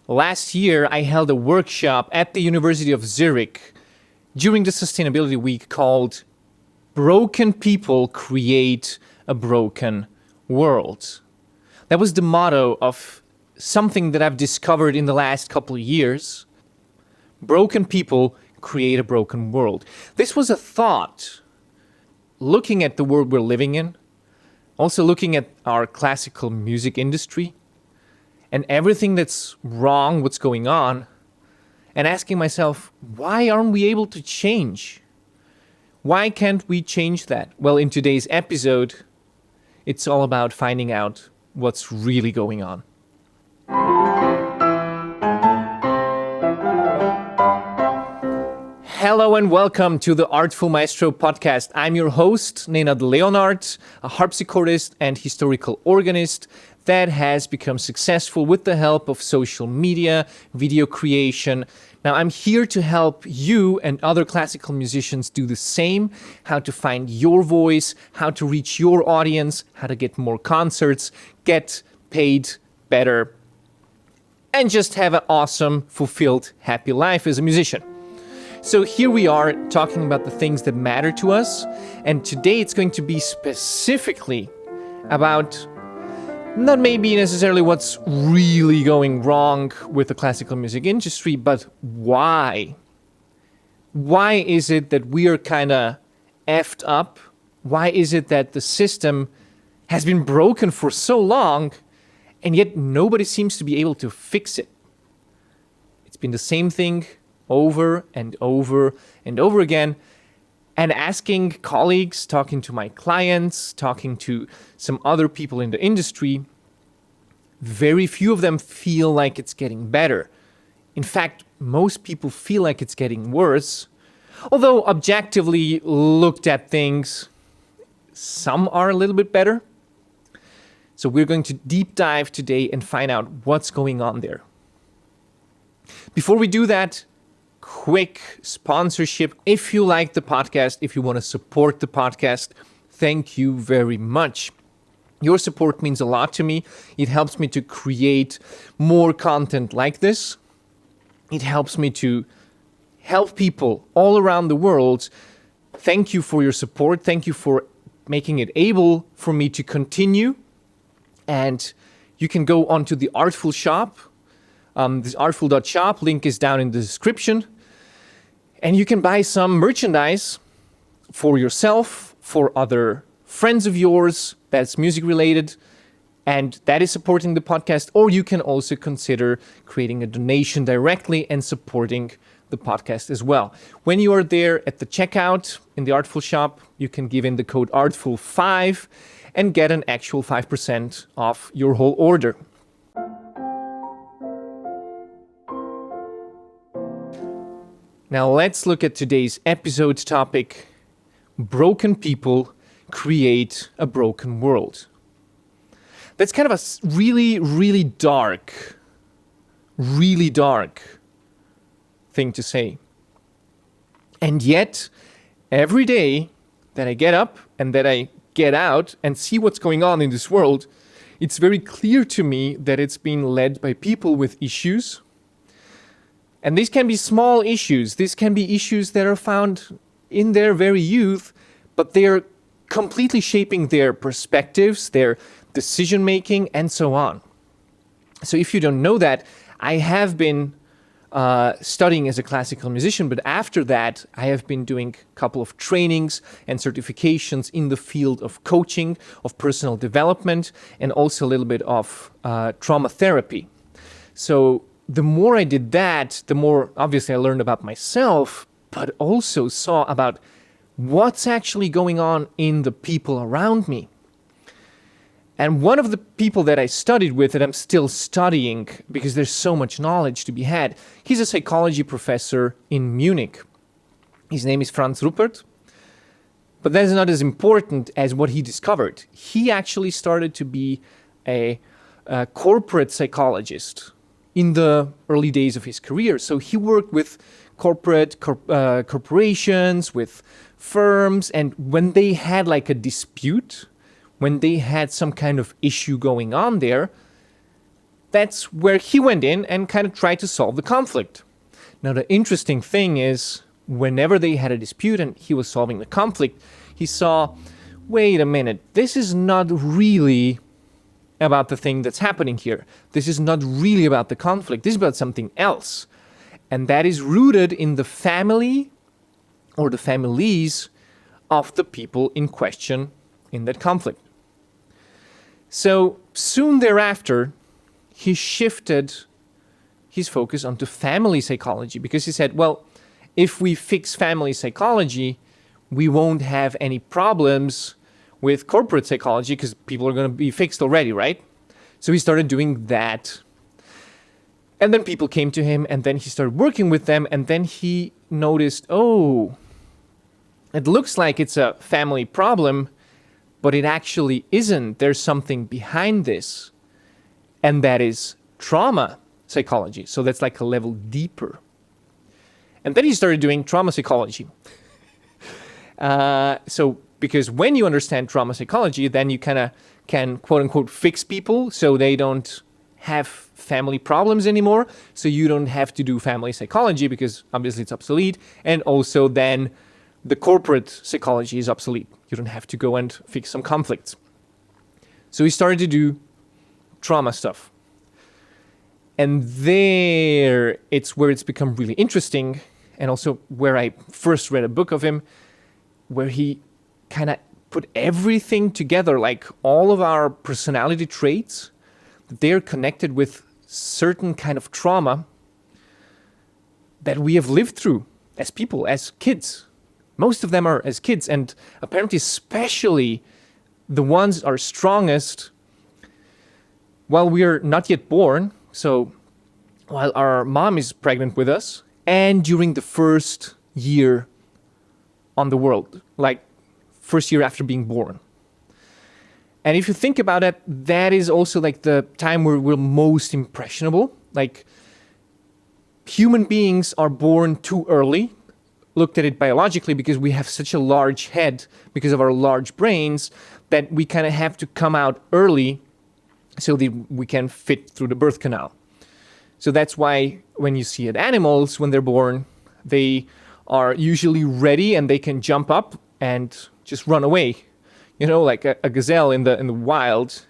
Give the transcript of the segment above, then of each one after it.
Last year, I held a workshop at the University of Zurich during the Sustainability Week called Broken People Create a Broken World. That was the motto of something that I've discovered in the last couple of years. Broken people create a broken world. This was a thought looking at the world we're living in, also looking at our classical music industry and everything that's wrong, what's going on, and asking myself, why aren't we able to change? Why can't we change that? Well, in today's episode, it's all about finding out what's really going on. Hello and welcome to the Artful Maestro Podcast. I'm your host, Nenad Leonart, a harpsichordist and historical organist that has become successful with the help of social media, video creation. Now, I'm here to help you and other classical musicians do the same, how to find your voice, how to reach your audience, how to get more concerts, get paid better, and just have an awesome, fulfilled, happy life as a musician. So here we are talking about the things that matter to us, and today it's going to be specifically about not maybe necessarily what's really going wrong with the classical music industry, but why. Why is it that we are kind of effed up? Why is it that the system has been broken for so long, and yet nobody seems to be able to fix it? It's been the same thing over and over and over again, and asking colleagues, talking to my clients, talking to some other people in the industry, very few of them feel like it's getting better. In fact, most people feel like it's getting worse, although objectively looked at things, some are a little bit better. So we're going to deep dive today and find out what's going on there. Before we do that, quick sponsorship. If you like the podcast, if you want to support the podcast, thank you very much. Your support means a lot to me. It helps me to create more content like this. It helps me to help people all around the world. Thank you for your support. Thank you for making it able for me to continue. And you can go onto the Artful shop. This artful.shop link is down in the description. And you can buy some merchandise for yourself, for other friends of yours that's music related, and that is supporting the podcast. Or you can also consider creating a donation directly and supporting the podcast as well. When you are there at the checkout in the Artful shop, you can give in the code ARTFUL5 and get an actual 5% off your whole order. Now let's look at today's episode topic. Broken people create a broken world. That's kind of a really dark thing to say. And yet, every day that I get up and that I get out and see what's going on in this world, it's very clear to me that it's being led by people with issues. And these can be small issues. These can be issues that are found in their very youth, but they're completely shaping their perspectives, their decision-making, and so on. So if you don't know that, I have been studying as a classical musician, but after that, I have been doing a couple of trainings and certifications in the field of coaching, of personal development, and also a little bit of trauma therapy. So the more I did that, the more obviously I learned about myself, but also saw about what's actually going on in the people around me. And one of the people that I studied with, that I'm still studying because there's so much knowledge to be had, he's a psychology professor in Munich. His name is Franz Ruppert. But that's not as important as what he discovered. He actually started to be a corporate psychologist in the early days of his career. So he worked with corporations, with firms, and when they had like a dispute, when they had some kind of issue going on there, that's where he went in and kind of tried to solve the conflict. Now, the interesting thing is, whenever they had a dispute and he was solving the conflict, he saw, wait a minute, this is not really about the thing that's happening here. This is not really about the conflict. This is about something else. And that is rooted in the family or the families of the people in question in that conflict. So soon thereafter, he shifted his focus onto family psychology because he said, well, if we fix family psychology, we won't have any problems with corporate psychology because people are going to be fixed already, right? So he started doing that. And then people came to him, and then he started working with them, and then he noticed, oh, it looks like it's a family problem, but it actually isn't. There's something behind this, and that is trauma psychology. So that's like a level deeper. And then he started doing trauma psychology. Because when you understand trauma psychology, then you kind of can, quote unquote, fix people so they don't have family problems anymore. So you don't have to do family psychology because obviously it's obsolete. And also then the corporate psychology is obsolete. You don't have to go and fix some conflicts. So he started to do trauma stuff. And there it's where it's become really interesting. And also where I first read a book of him, where he kind of put everything together, like all of our personality traits, they're connected with certain kind of trauma that we have lived through as people, as kids. Most of them are as kids, and apparently especially the ones are strongest while we are not yet born, so while our mom is pregnant with us, and during the first year on the world, like first year after being born. And if you think about it, that is also like the time where we're most impressionable. Like human beings are born too early, looked at it biologically, because we have such a large head because of our large brains that we kind of have to come out early so that we can fit through the birth canal. So that's why when you see it animals, when they're born, they are usually ready and they can jump up and just run away. You know, like a gazelle in the wild.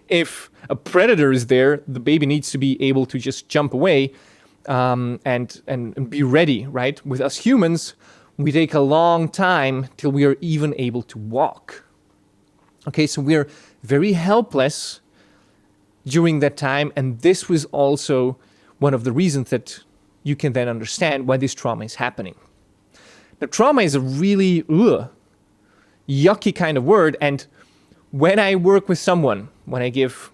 If a predator is there, the baby needs to be able to just jump away and be ready, right? With us humans, we take a long time till we are even able to walk. Okay, so we're very helpless during that time, and this was also one of the reasons that you can then understand why this trauma is happening. Now, trauma is a really yucky kind of word, and when I work with someone, when I give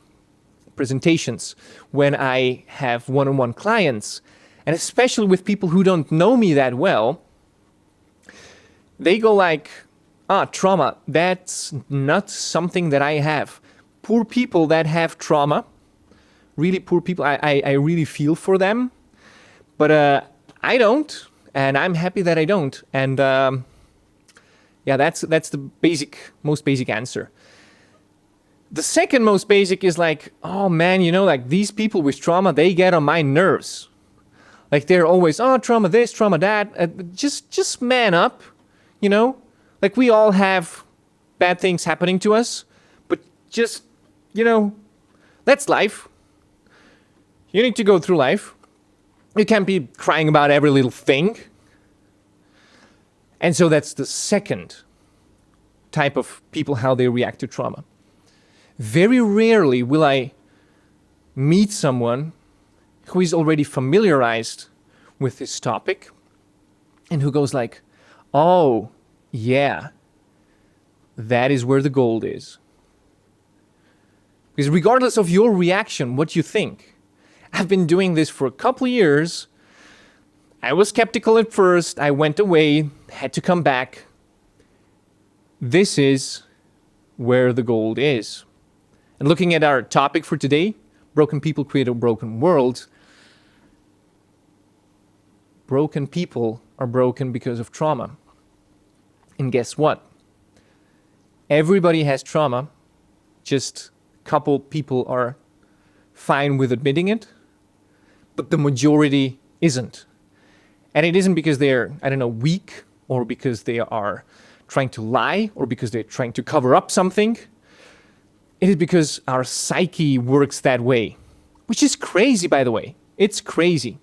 presentations, when I have one-on-one clients, and especially with people who don't know me that well, they go like, trauma, that's not something that I have. Poor people that have trauma, really poor people, I really feel for them, but I don't, and I'm happy that I don't. And that's the most basic answer. The second most basic is like, oh man, like these people with trauma, they get on my nerves. Like they're always, trauma this, trauma that. Just man up, Like we all have bad things happening to us, but just, that's life. You need to go through life. You can't be crying about every little thing. And so that's the second type of people, how they react to trauma. Very rarely will I meet someone who is already familiarized with this topic and who goes like, oh, yeah, that is where the gold is. Because regardless of your reaction, what you think, I've been doing this for a couple of years. I was skeptical at first. I went away, had to come back. This is where the gold is. And looking at our topic for today, broken people create a broken world. Broken people are broken because of trauma. And guess what? Everybody has trauma. Just a couple people are fine with admitting it, but the majority isn't. And it isn't because they're, weak, or because they are trying to lie, or because they're trying to cover up something. It is because our psyche works that way, which is crazy, by the way. It's crazy.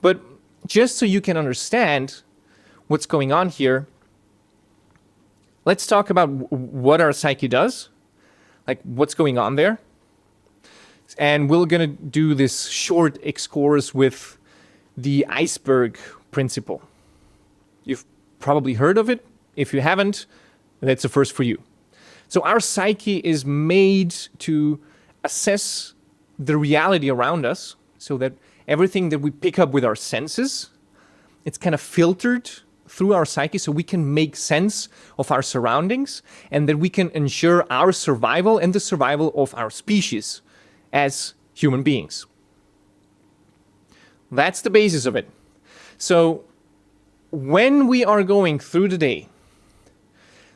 But just so you can understand what's going on here, let's talk about what our psyche does, like what's going on there. And we're going to do this short excursus with the iceberg principle. You've probably heard of it. If you haven't, that's a first for you. So our psyche is made to assess the reality around us, so that everything that we pick up with our senses, it's kind of filtered through our psyche, so we can make sense of our surroundings, and that we can ensure our survival and the survival of our species as human beings. That's the basis of it. So when we are going through the day,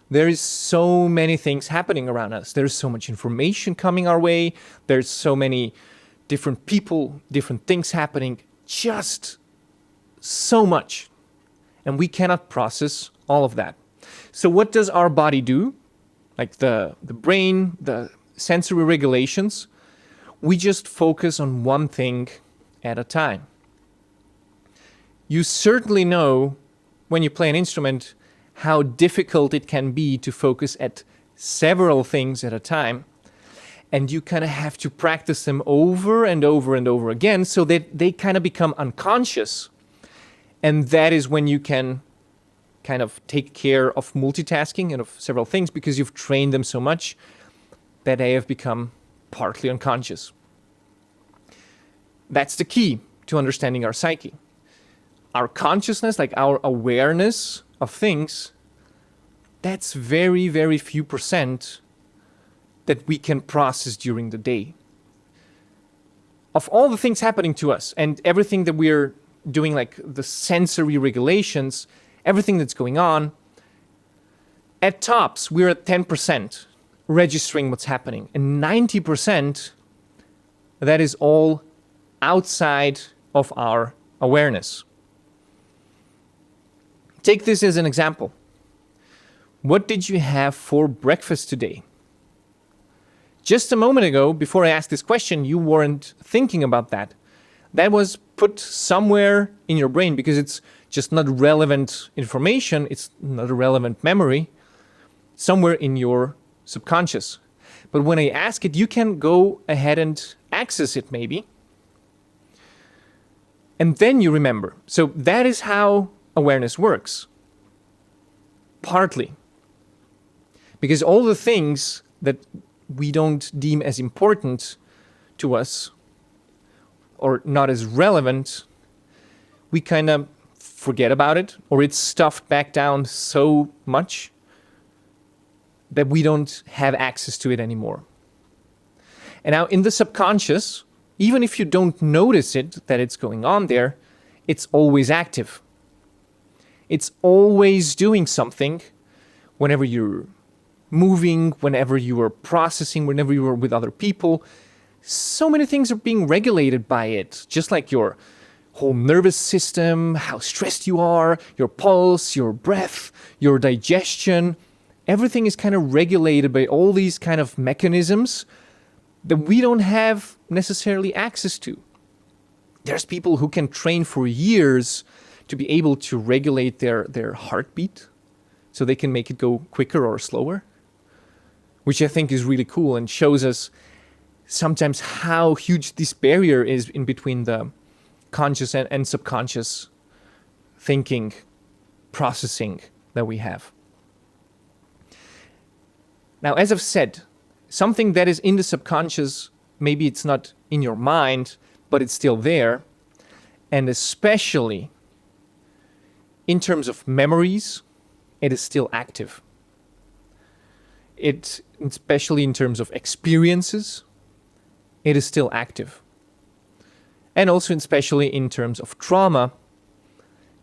there is so many things happening around us. There's so much information coming our way. There's so many different people, different things happening, just so much. And we cannot process all of that. So what does our body do? Like the brain, the sensory regulations, we just focus on one thing at a time. You certainly know when you play an instrument how difficult it can be to focus at several things at a time. And you kind of have to practice them over and over and over again so that they kind of become unconscious. And that is when you can kind of take care of multitasking and of several things, because you've trained them so much that they have become partly unconscious. That's the key to understanding our psyche. Our consciousness, like our awareness of things, that's very, very few percent that we can process during the day. Of all the things happening to us and everything that we're doing, like the sensory regulations, everything that's going on, at tops, we're at 10% registering what's happening. And 90%, that is all outside of our awareness. Take this as an example. What did you have for breakfast today? Just a moment ago, before I asked this question, you weren't thinking about that. That was put somewhere in your brain because it's just not relevant information. It's not a relevant memory. Somewhere in your subconscious. But when I ask it, you can go ahead and access it maybe. And then you remember. So that is how awareness works. Partly. Because all the things that we don't deem as important to us or not as relevant, we kind of forget about it, or it's stuffed back down so much that we don't have access to it anymore. And now in the subconscious, even if you don't notice it, that it's going on there, it's always active. It's always doing something whenever you're moving, whenever you are processing, whenever you are with other people. So many things are being regulated by it, just like your whole nervous system, how stressed you are, your pulse, your breath, your digestion. Everything is kind of regulated by all these kind of mechanisms that we don't have necessarily access to. There's people who can train for years to be able to regulate their heartbeat so they can make it go quicker or slower, which I think is really cool and shows us sometimes how huge this barrier is in between the conscious and subconscious thinking, processing that we have. Now, as I've said, something that is in the subconscious, maybe it's not in your mind, but it's still there. And especially in terms of memories, it is still active. It, especially in terms of experiences, it is still active. And also especially in terms of trauma,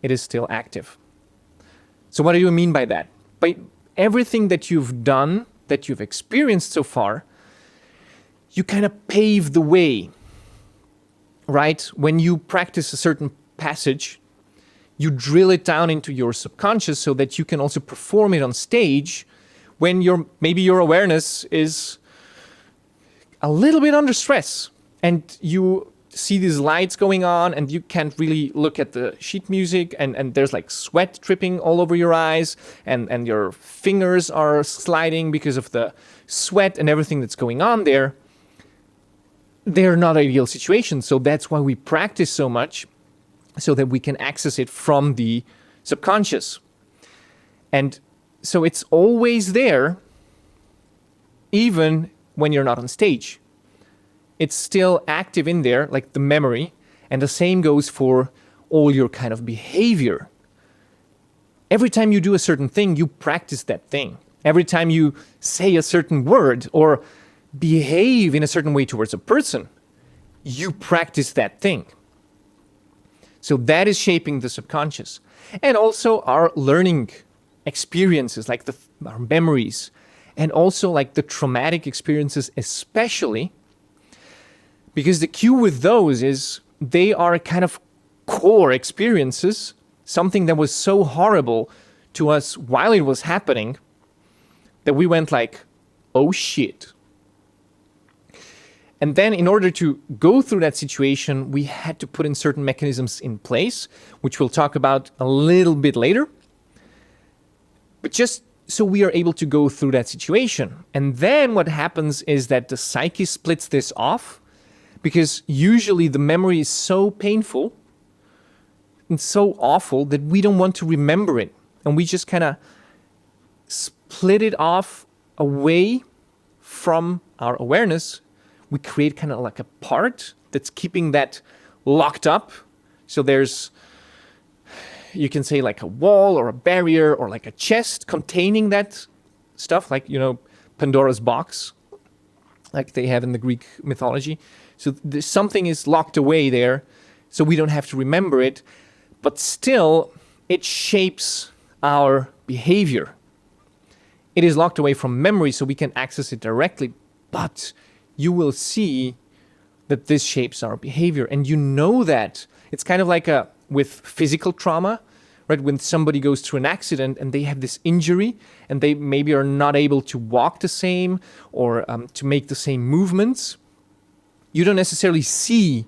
it is still active. So what do you mean by that? By everything that you've done, that you've experienced so far, you kind of pave the way right? When you practice a certain passage, you drill it down into your subconscious so that you can also perform it on stage when maybe your awareness is a little bit under stress and you see these lights going on and you can't really look at the sheet music and there's like sweat dripping all over your eyes and your fingers are sliding because of the sweat and everything that's going on there. They're not ideal situations. So that's why we practice so much, so that we can access it from the subconscious. And so it's always there, even when you're not on stage. It's still active in there, like the memory. And the same goes for all your kind of behavior. Every time you do a certain thing, you practice that thing. Every time you say a certain word or behave in a certain way towards a person, you practice that thing. So that is shaping the subconscious. And also our learning experiences, like our memories, and also like the traumatic experiences especially, because the cue with those is they are kind of core experiences, something that was so horrible to us while it was happening that we went like, oh shit. And then in order to go through that situation, we had to put in certain mechanisms in place, which we'll talk about a little bit later. But just so we are able to go through that situation. And then what happens is that the psyche splits this off, because usually the memory is so painful and so awful that we don't want to remember it. And we just kind of split it off away from our awareness. We create kind of like a part that's keeping that locked up. So there's, you can say like a wall or a barrier or like a chest containing that stuff, like, Pandora's box, like they have in the Greek mythology. So something is locked away there, so we don't have to remember it, but still it shapes our behavior. It is locked away from memory, so we can access it directly, but you will see that this shapes our behavior. And you know that. It's kind of like with physical trauma, right? When somebody goes through an accident and they have this injury and they maybe are not able to walk the same or to make the same movements, you don't necessarily see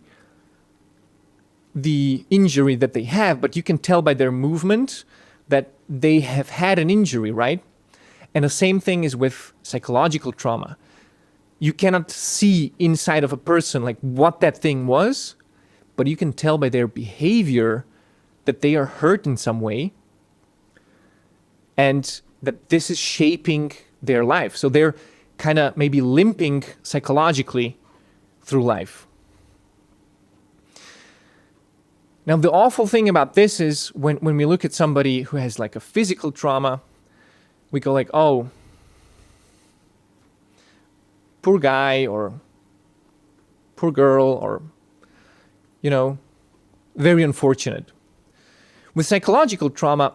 the injury that they have, but you can tell by their movement that they have had an injury, right? And the same thing is with psychological trauma. You cannot see inside of a person like what that thing was, but you can tell by their behavior that they are hurt in some way and that this is shaping their life. So they're kind of maybe limping psychologically through life. Now, the awful thing about this is when we look at somebody who has like a physical trauma, we go like, oh, poor guy or poor girl or, very unfortunate. With psychological trauma,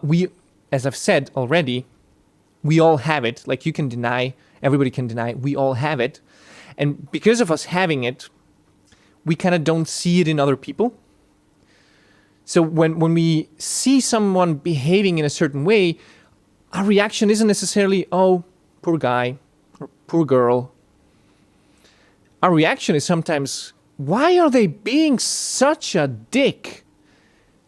as I've said already, we all have it. Like you can deny, everybody can deny, we all have it. And because of us having it, we kind of don't see it in other people. So when we see someone behaving in a certain way, our reaction isn't necessarily, oh, poor guy or poor girl. Our reaction is sometimes, why are they being such a dick?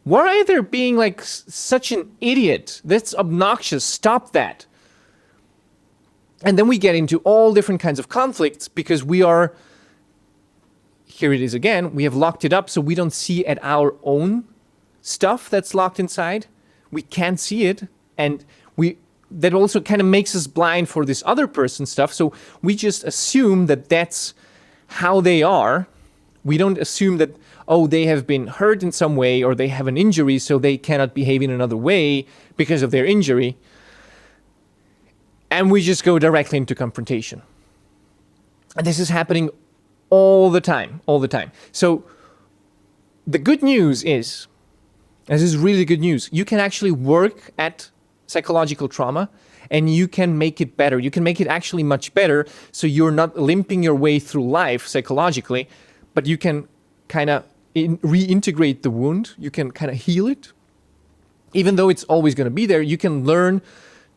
Why are they being like such an idiot? That's obnoxious. Stop that. And then we get into all different kinds of conflicts because here it is again, we have locked it up so we don't see at our own stuff that's locked inside. We can't see it. And that also kind of makes us blind for this other person's stuff. So we just assume that that's how they are. We don't assume that, oh, they have been hurt in some way or they have an injury, so they cannot behave in another way because of their injury. And we just go directly into confrontation. And this is happening all the time. So the good news is, this is really good news, you can actually work at psychological trauma and you can make it better. You can make it actually much better so you're not limping your way through life psychologically, but you can kind of reintegrate the wound. You can kind of heal it. Even though it's always going to be there, you can learn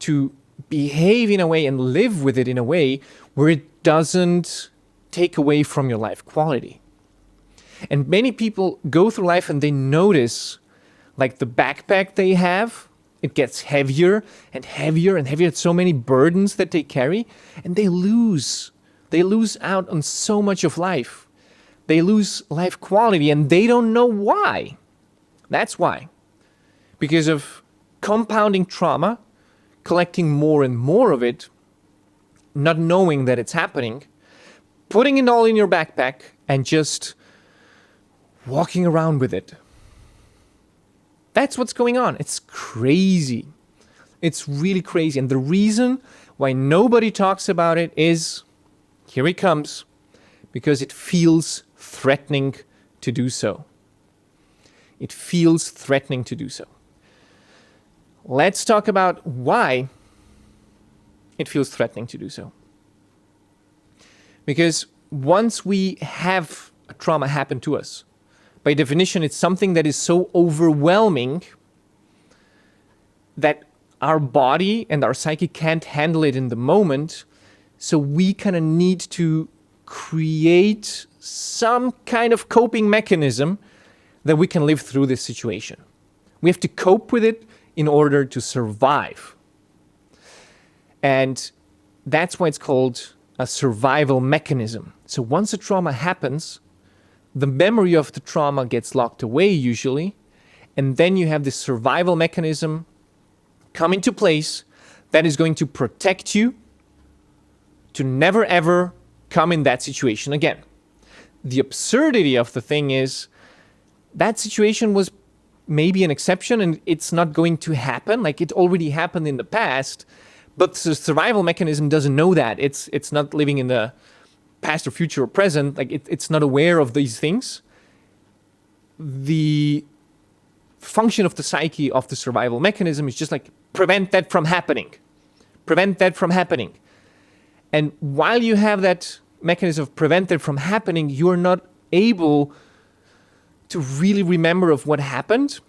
to behave in a way and live with it in a way where it doesn't take away from your life quality. And many people go through life and they notice, like the backpack they have, it gets heavier and heavier and heavier. It's so many burdens that they carry, and they lose out on so much of life. They lose life quality, and they don't know why. That's why. Because of compounding trauma, collecting more and more of it, not knowing that it's happening, putting it all in your backpack, and just walking around with it. That's what's going on. It's crazy. It's really crazy. And the reason why nobody talks about it is, here it comes, because it feels threatening to do so. It feels threatening to do so. Let's talk about why it feels threatening to do so. Because once we have a trauma happen to us, by definition, it's something that is so overwhelming that our body and our psyche can't handle it in the moment. So we kind of need to create some kind of coping mechanism that we can live through this situation. We have to cope with it in order to survive. And that's why it's called a survival mechanism. So once a trauma happens, the memory of the trauma gets locked away usually, and then you have this survival mechanism come into place that is going to protect you to never ever come in that situation again. The absurdity of the thing is that situation was maybe an exception and it's not going to happen. Like, it already happened in the past, but the survival mechanism doesn't know that. It's not living in the past or future or present. Like, it's not aware of these things. The function of the psyche of the survival mechanism is just like, prevent that from happening. Prevent that from happening. And while you have that mechanism of prevent that from happening, you are not able to really remember of what happened.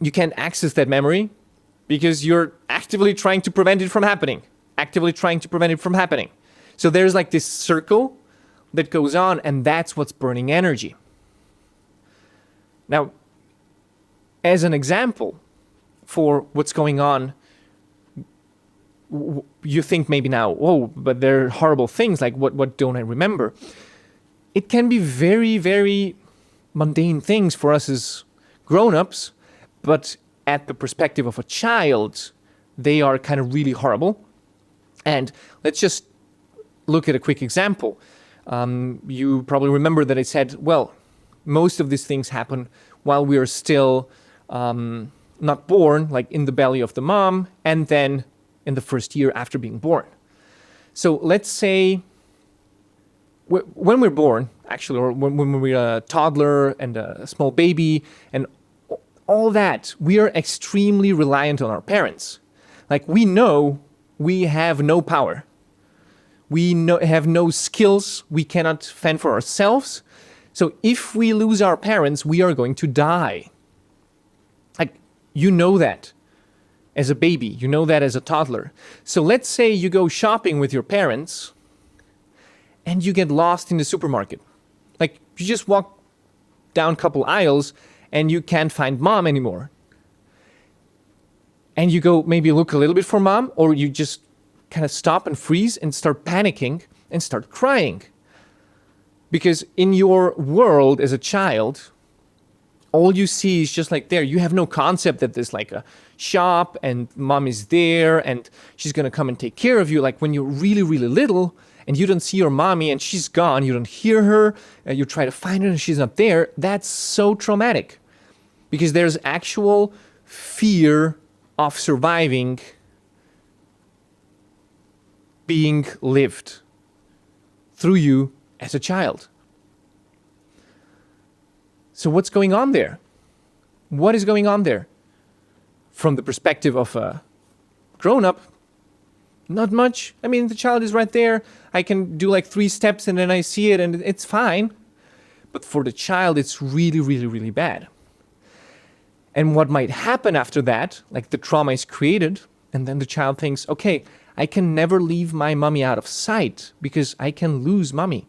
You can't access that memory because you're actively trying to prevent it from happening. Actively trying to prevent it from happening. So there's like this circle that goes on, and that's what's burning energy. Now, as an example for what's going on, you think maybe now, oh, but there are horrible things, like what don't I remember? It can be very, very mundane things for us as grown-ups, but at the perspective of a child, they are kind of really horrible. And let's just look at a quick example. You probably remember that I said, well, most of these things happen while we are still not born, like in the belly of the mom, and then in the first year after being born. So let's say when we're born, actually, or when we're a toddler and a small baby and all that, we are extremely reliant on our parents. Like, we know we have no power. We have no skills. We cannot fend for ourselves. So if we lose our parents, we are going to die. Like, you know that as a baby. You know that as a toddler. So let's say you go shopping with your parents and you get lost in the supermarket. Like, you just walk down a couple aisles and you can't find mom anymore. And you go maybe look a little bit for mom, or you just kind of stop and freeze and start panicking and start crying. Because in your world as a child, all you see is just like there. You have no concept that there's like a shop and mom is there and she's going to come and take care of you. Like, when you're really, really little and you don't see your mommy and she's gone, you don't hear her, you try to find her and she's not there, that's so traumatic. Because there's actual fear of surviving being lived through you as a child. So what's going on there? What is going on there? From the perspective of a grown-up, not much. I mean, the child is right there. I can do like 3 steps and then I see it and it's fine. But for the child, it's really, really, really bad. And what might happen after that, like the trauma is created, and then the child thinks, okay, I can never leave my mommy out of sight because I can lose mommy.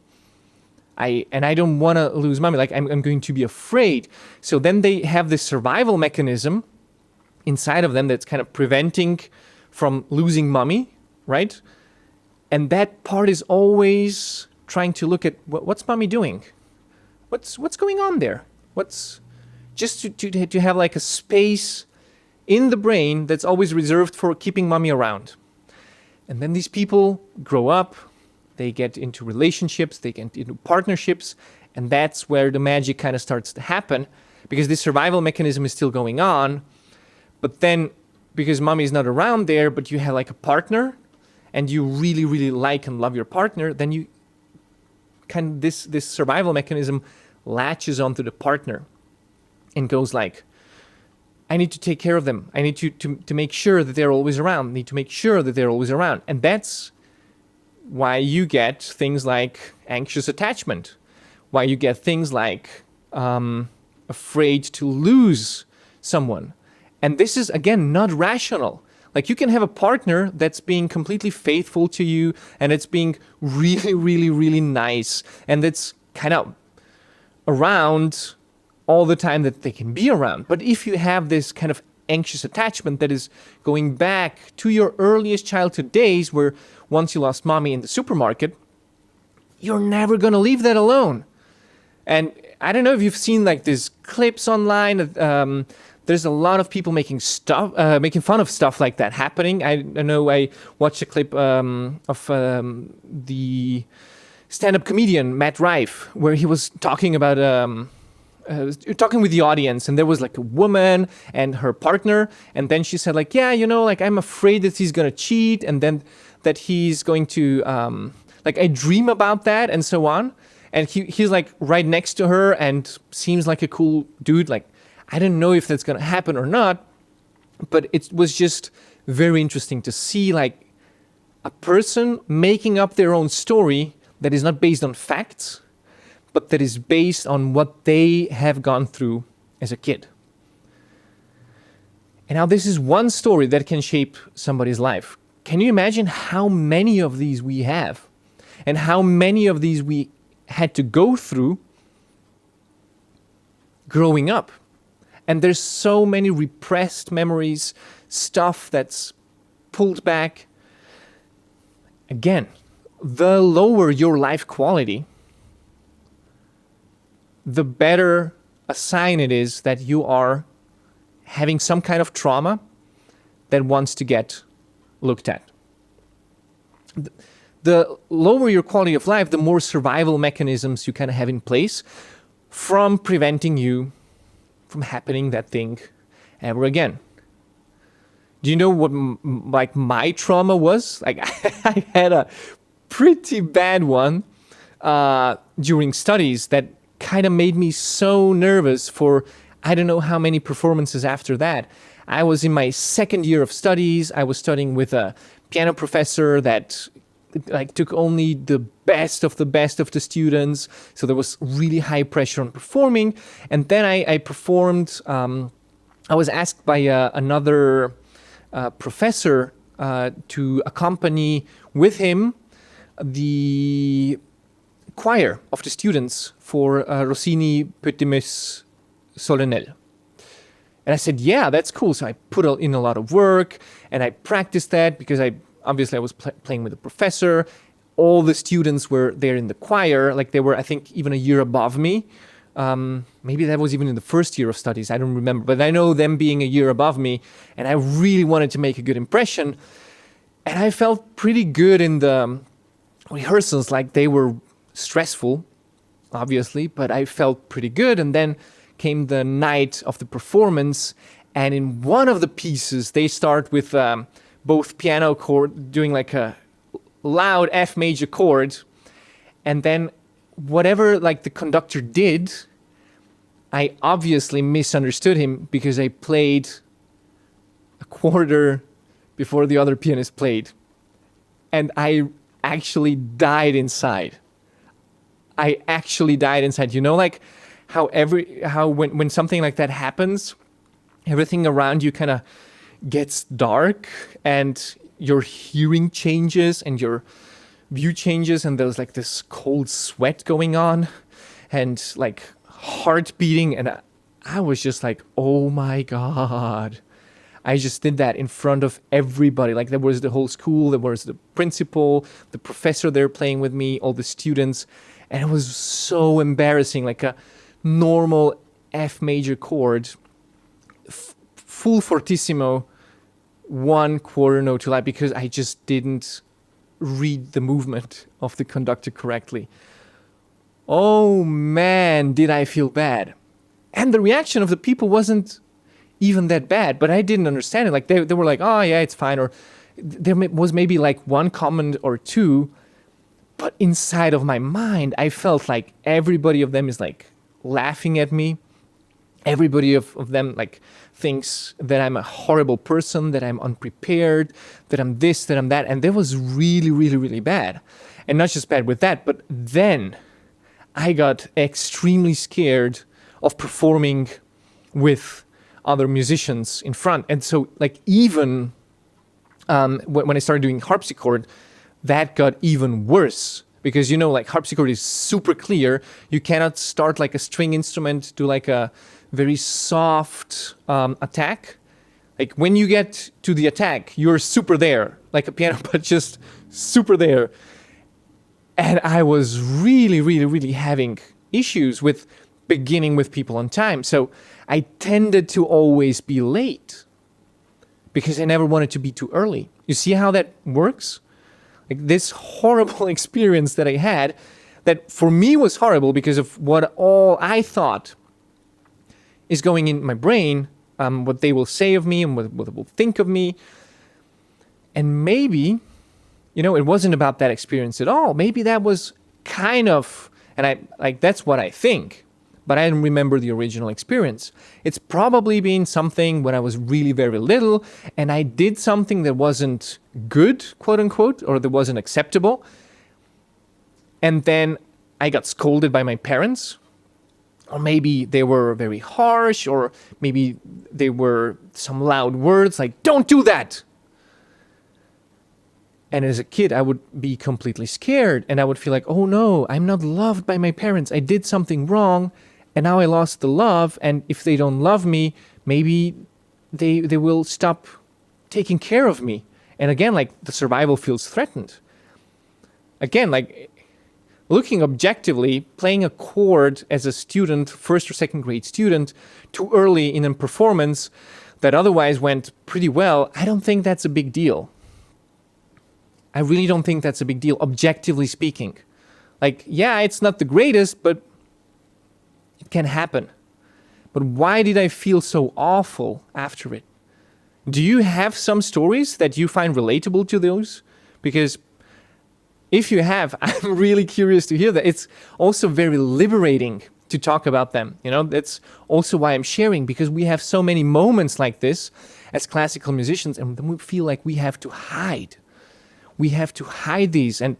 I don't want to lose mommy. Like I'm going to be afraid. So then they have this survival mechanism inside of them that's kind of preventing from losing mommy, right? And that part is always trying to look at what's mommy doing? What's going on there? What's just to have like a space in the brain that's always reserved for keeping mommy around. And then these people grow up, they get into relationships, they get into partnerships, and that's where the magic kind of starts to happen, because this survival mechanism is still going on. But then, because mommy is not around there, but you have like a partner, and you really, really like and love your partner, then you kind of this survival mechanism latches onto the partner and goes like, I need to take care of them. I need to make sure that they're always around. I need to make sure that they're always around. And that's why you get things like anxious attachment, why you get things like afraid to lose someone. And this is, again, not rational. Like you can have a partner that's being completely faithful to you and it's being really, really, really nice. And that's kind of around all the time that they can be around. But if you have this kind of anxious attachment that is going back to your earliest childhood days, where once you lost mommy in the supermarket, you're never going to leave that alone. And I don't know if you've seen like these clips online. There's a lot of people making fun of stuff like that happening. I know I watched a clip of the stand-up comedian Matt Rife, where he was talking about talking with the audience, and there was like a woman and her partner, and then she said like, yeah, like I'm afraid that he's gonna cheat, and then that he's going to like I dream about that, and so on. And he's like right next to her and seems like a cool dude. Like I don't know if that's gonna happen or not, but it was just very interesting to see like a person making up their own story that is not based on facts, but that is based on what they have gone through as a kid. And now this is one story that can shape somebody's life. Can you imagine how many of these we have? And how many of these we had to go through growing up? And there's so many repressed memories, stuff that's pulled back. Again, the lower your life quality, the better a sign it is that you are having some kind of trauma that wants to get looked at. The lower your quality of life, the more survival mechanisms you kind of have in place from preventing you from happening that thing ever again. Do you know what like my trauma was? Like I had a pretty bad one during studies that kind of made me so nervous for I don't know how many performances after that. I was in my second year of studies. I was studying with a piano professor that like took only the best of the students. So there was really high pressure on performing. And then I performed. I was asked by another professor to accompany with him the choir of the students for Rossini Petimus Solennel. And I said, yeah, that's cool. So I put in a lot of work and I practiced that because I was playing with the professor. All the students were there in the choir. Like they were, I think, even a year above me. Maybe that was even in the first year of studies. I don't remember. But I know them being a year above me. And I really wanted to make a good impression. And I felt pretty good in the rehearsals. Like they were stressful, obviously, but I felt pretty good. And then came the night of the performance, and in one of the pieces they start with both piano chord doing like a loud F major chord, and then whatever like the conductor did, I obviously misunderstood him because I played a quarter before the other pianist played, and I actually died inside. I actually died inside. You know, like how when something like that happens, everything around you kind of gets dark and your hearing changes and your view changes and there's like this cold sweat going on and like heart beating, and I was just like, oh my God. I just did that in front of everybody. Like there was the whole school, there was the principal, the professor there playing with me, all the students. And it was so embarrassing, like a normal F major chord, full fortissimo, one quarter note to light, because I just didn't read the movement of the conductor correctly. Oh man, did I feel bad. And the reaction of the people wasn't even that bad, but I didn't understand it. Like they were like, oh yeah, it's fine. Or there was maybe like one comment or two, but inside of my mind, I felt like everybody of them is like laughing at me. Everybody of them like thinks that I'm a horrible person, that I'm unprepared, that I'm this, that I'm that. And that was really, really, really bad. And not just bad with that, but then I got extremely scared of performing with other musicians in front. And so like even when I started doing harpsichord, that got even worse, because you know, like harpsichord is super clear. You cannot start like a string instrument, do like a very soft attack. Like when you get to the attack, you're super there, like a piano, but just super there. And I was really, really, really having issues with beginning with people on time. So I tended to always be late because I never wanted to be too early. You see how that works? Like this horrible experience that I had, that for me was horrible because of what all I thought is going in my brain, what they will say of me and what they will think of me. And maybe, you know, it wasn't about that experience at all. Maybe that was kind of, and I like that's what I think, but I don't remember the original experience. It's probably been something when I was really very little and I did something that wasn't good, quote unquote, or that wasn't acceptable. And then I got scolded by my parents, or maybe they were very harsh, or maybe they were some loud words like, don't do that. And as a kid, I would be completely scared and I would feel like, oh no, I'm not loved by my parents. I did something wrong. And now I lost the love, and if they don't love me, maybe they will stop taking care of me. And again, like the survival feels threatened. Again, like looking objectively, playing a chord as a student, first or second grade student, too early in a performance that otherwise went pretty well, I don't think that's a big deal. I really don't think that's a big deal, objectively speaking. Like, yeah, it's not the greatest, but it can happen. But why did I feel so awful after it? Do you have some stories that you find relatable to those? Because if you have, I'm really curious to hear that. It's also very liberating to talk about them. You know, that's also why I'm sharing, because we have so many moments like this as classical musicians, and then we feel like we have to hide. We have to hide these, and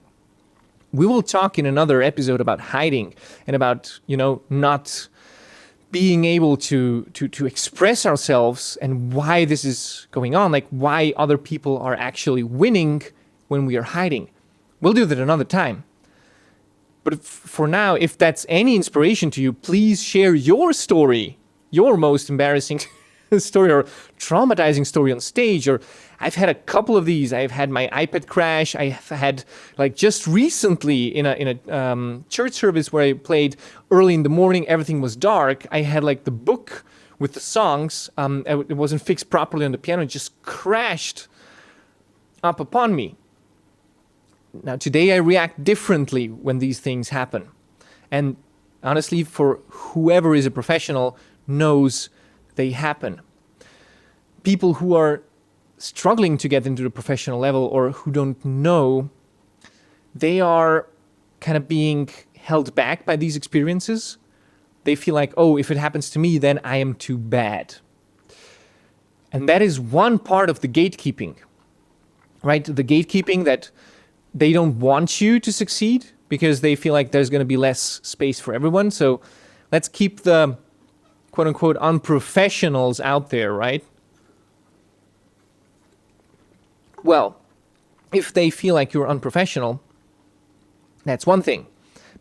we will talk in another episode about hiding and about, you know, not being able to express ourselves and why this is going on, like why other people are actually winning when we are hiding. We'll do that another time. But for now, if that's any inspiration to you, please share your story, your most embarrassing story or traumatizing story on stage. Or I've had a couple of these. I've had my iPad crash. I have had, like, just recently in a church service where I played early in the morning, everything was dark. I had like the book with the songs. It wasn't fixed properly on the piano. It just crashed up upon me. Now, today I react differently when these things happen. And honestly, for whoever is a professional knows they happen. People who are struggling to get into the professional level or who don't know, they are kind of being held back by these experiences. They feel like, oh, if it happens to me, then I am too bad. And that is one part of the gatekeeping, right? The gatekeeping that they don't want you to succeed. because they feel like there's going to be less space for everyone. So let's keep the quote unquote unprofessionals out there, right? Well, if they feel like you're unprofessional, that's one thing.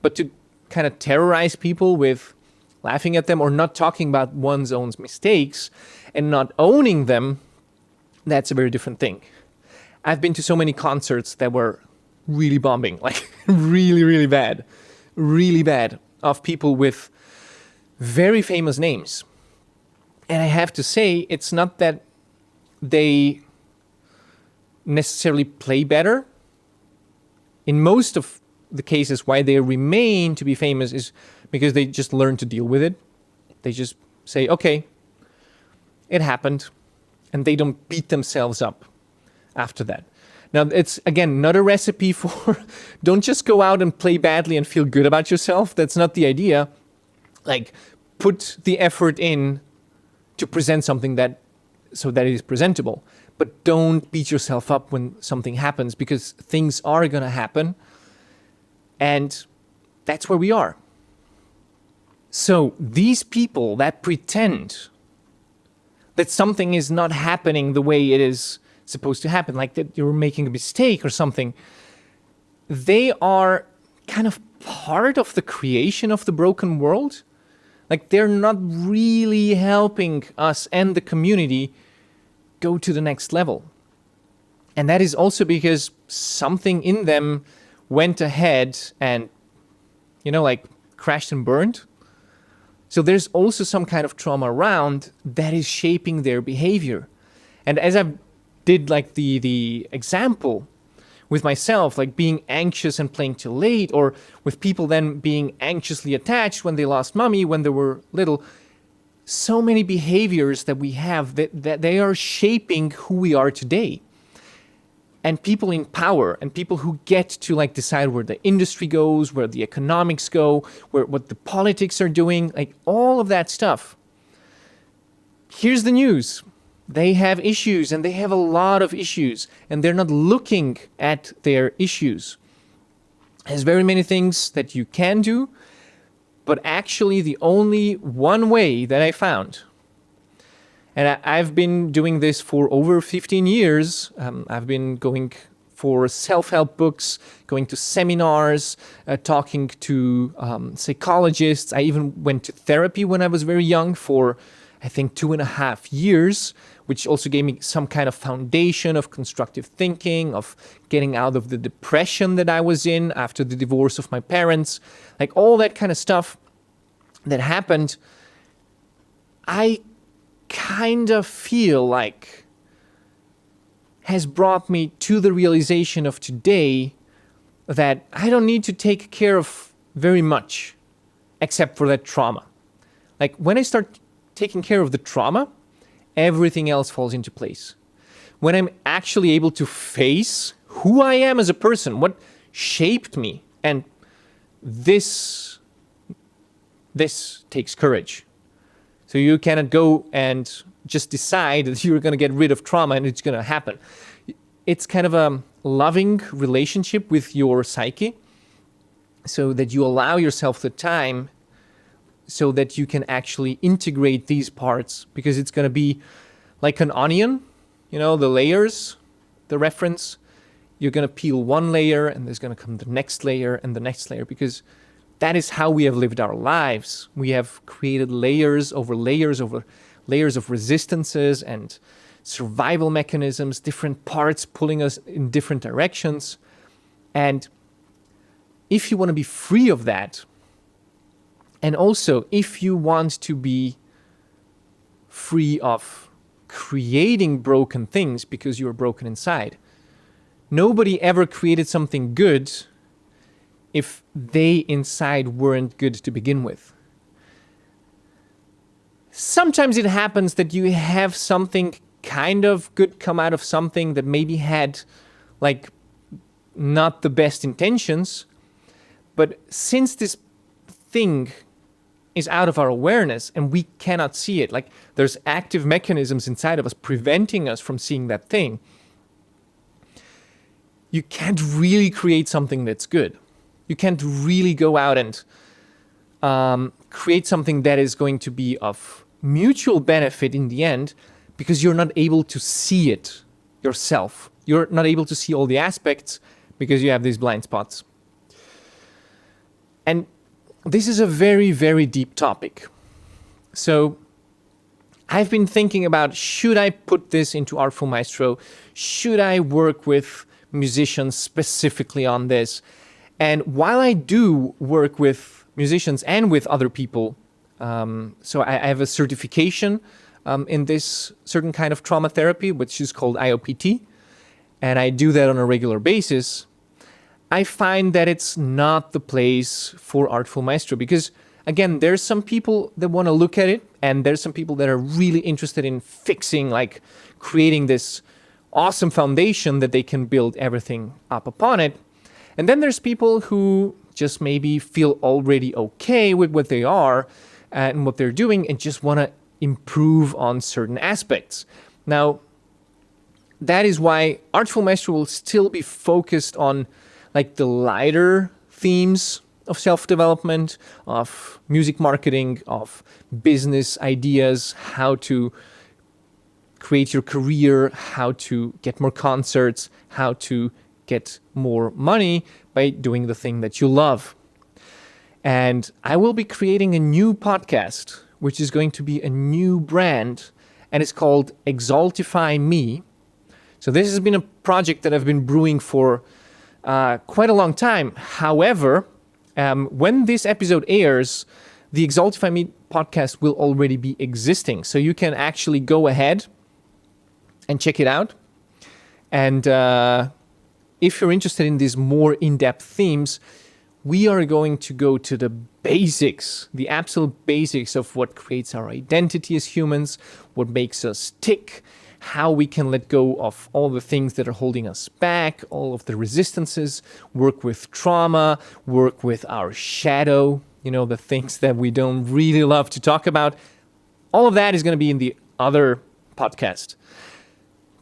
But to kind of terrorize people with laughing at them or not talking about one's own mistakes and not owning them, that's a very different thing. I've been to so many concerts that were really bombing, like really, really bad, of people with very famous names. And I have to say, it's not that they necessarily play better. In most of the cases, why they remain to be famous is because they just learn to deal with it. They just say, okay, it happened, and they don't beat themselves up after that. Now, it's, again, not a recipe for don't just go out and play badly and feel good about yourself. That's not the idea. Like, put the effort in to present something so that it is presentable. But don't beat yourself up when something happens, because things are going to happen. And that's where we are. So these people that pretend that something is not happening the way it is supposed to happen, like that you're making a mistake or something, they are kind of part of the creation of the broken world. Like, they're not really helping us and the community go to the next level. And that is also because something in them went ahead and, like crashed and burned. So there's also some kind of trauma around that is shaping their behavior. And as I did like the example with myself, like being anxious and playing till late, or with people then being anxiously attached when they lost mommy when they were little, so many behaviors that we have that they are shaping who we are today. And people in power and people who get to like decide where the industry goes, where the economics go, what the politics are doing, like all of that stuff. Here's the news. They have issues, and they have a lot of issues, and they're not looking at their issues. There's very many things that you can do, but actually the only one way that I found, and I've been doing this for over 15 years. I've been going for self-help books, going to seminars, talking to psychologists. I even went to therapy when I was very young for, I think, 2.5 years, which also gave me some kind of foundation of constructive thinking, of getting out of the depression that I was in after the divorce of my parents, like all that kind of stuff that happened. I kind of feel like has brought me to the realization of today that I don't need to take care of very much except for that trauma. Like, when I start taking care of the trauma, everything else falls into place. When I'm actually able to face who I am as a person, what shaped me, and this takes courage. So you cannot go and just decide that you're going to get rid of trauma and it's going to happen. It's kind of a loving relationship with your psyche, so that you allow yourself the time so that you can actually integrate these parts, because it's going to be like an onion, the layers, the reference. You're going to peel one layer, and there's going to come the next layer and the next layer, because that is how we have lived our lives. We have created layers over layers of resistances and survival mechanisms, different parts pulling us in different directions. And if you want to be free of that, and also if you want to be free of creating broken things because you are broken inside, nobody ever created something good if they inside weren't good to begin with. Sometimes it happens that you have something kind of good come out of something that maybe had like not the best intentions, but since this thing is out of our awareness and we cannot see it, like there's active mechanisms inside of us preventing us from seeing that thing, you can't really create something that's good. You can't really go out and create something that is going to be of mutual benefit in the end, because you're not able to see it yourself. You're not able to see all the aspects because you have these blind spots. And this is a very, very deep topic. So I've been thinking about, should I put this into Artful Maestro? Should I work with musicians specifically on this? And while I do work with musicians and with other people, so I have a certification in this certain kind of trauma therapy, which is called IOPT, and I do that on a regular basis, I find that it's not the place for Artful Maestro, because again, there's some people that want to look at it, and there's some people that are really interested in fixing, like creating this awesome foundation that they can build everything up upon it. And then there's people who just maybe feel already okay with what they are and what they're doing and just want to improve on certain aspects. Now, that is why Artful Maestro will still be focused on like the lighter themes of self-development, of music marketing, of business ideas, how to create your career, how to get more concerts, how to get more money by doing the thing that you love. And I will be creating a new podcast, which is going to be a new brand, and it's called Exaltify Me. So this has been a project that I've been brewing for quite a long time. However, when this episode airs, the Exaltify Me podcast will already be existing. So you can actually go ahead and check it out. And if you're interested in these more in-depth themes, we are going to go to the basics, the absolute basics of what creates our identity as humans, what makes us tick, how we can let go of all the things that are holding us back, all of the resistances, work with trauma, work with our shadow, the things that we don't really love to talk about. All of that is going to be in the other podcast.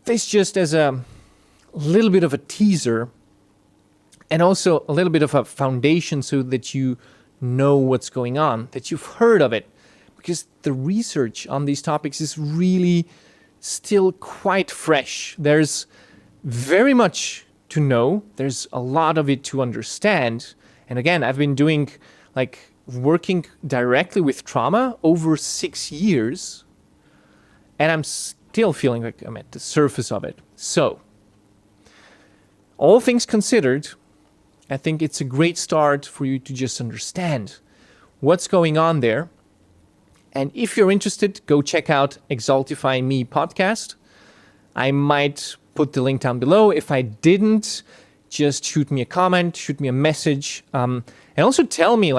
This just as a little bit of a teaser and also a little bit of a foundation so that you know what's going on, that you've heard of it, because the research on these topics is really still quite fresh. There's very much to know. There's a lot of it to understand. And again, I've been doing working directly with trauma over 6 years, and I'm still feeling like I'm at the surface of it. So, all things considered, I think it's a great start for you to just understand what's going on there. And if you're interested, go check out Exaltify Me podcast. I might put the link down below. If I didn't, just shoot me a comment, shoot me a message, and also tell me,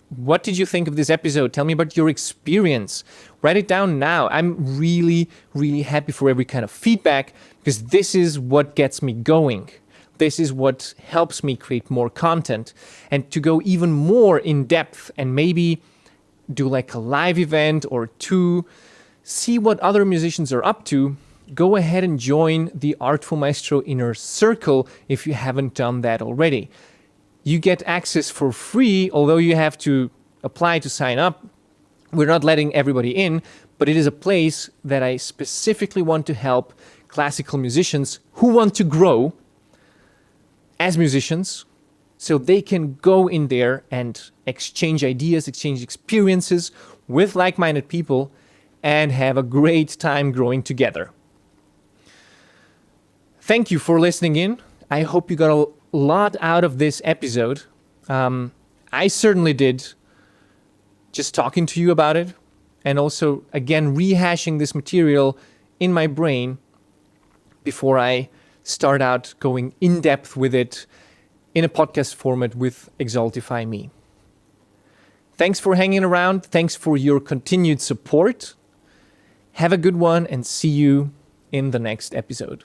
what did you think of this episode? Tell me about your experience. Write it down now. I'm really, really happy for every kind of feedback, because this is what gets me going. This is what helps me create more content, and to go even more in depth and maybe do a live event or two, see what other musicians are up to. Go ahead and join the Artful Maestro Inner Circle if you haven't done that already. You get access for free, although you have to apply to sign up. We're not letting everybody in, but it is a place that I specifically want to help classical musicians who want to grow as musicians, so they can go in there and exchange ideas, exchange experiences with like-minded people, and have a great time growing together. Thank you for listening in. I hope you got a lot out of this episode. I certainly did, just talking to you about it, and also, again, rehashing this material in my brain before I start out going in depth with it in a podcast format with Exaltify Me. Thanks for hanging around. Thanks for your continued support. Have a good one, and see you in the next episode.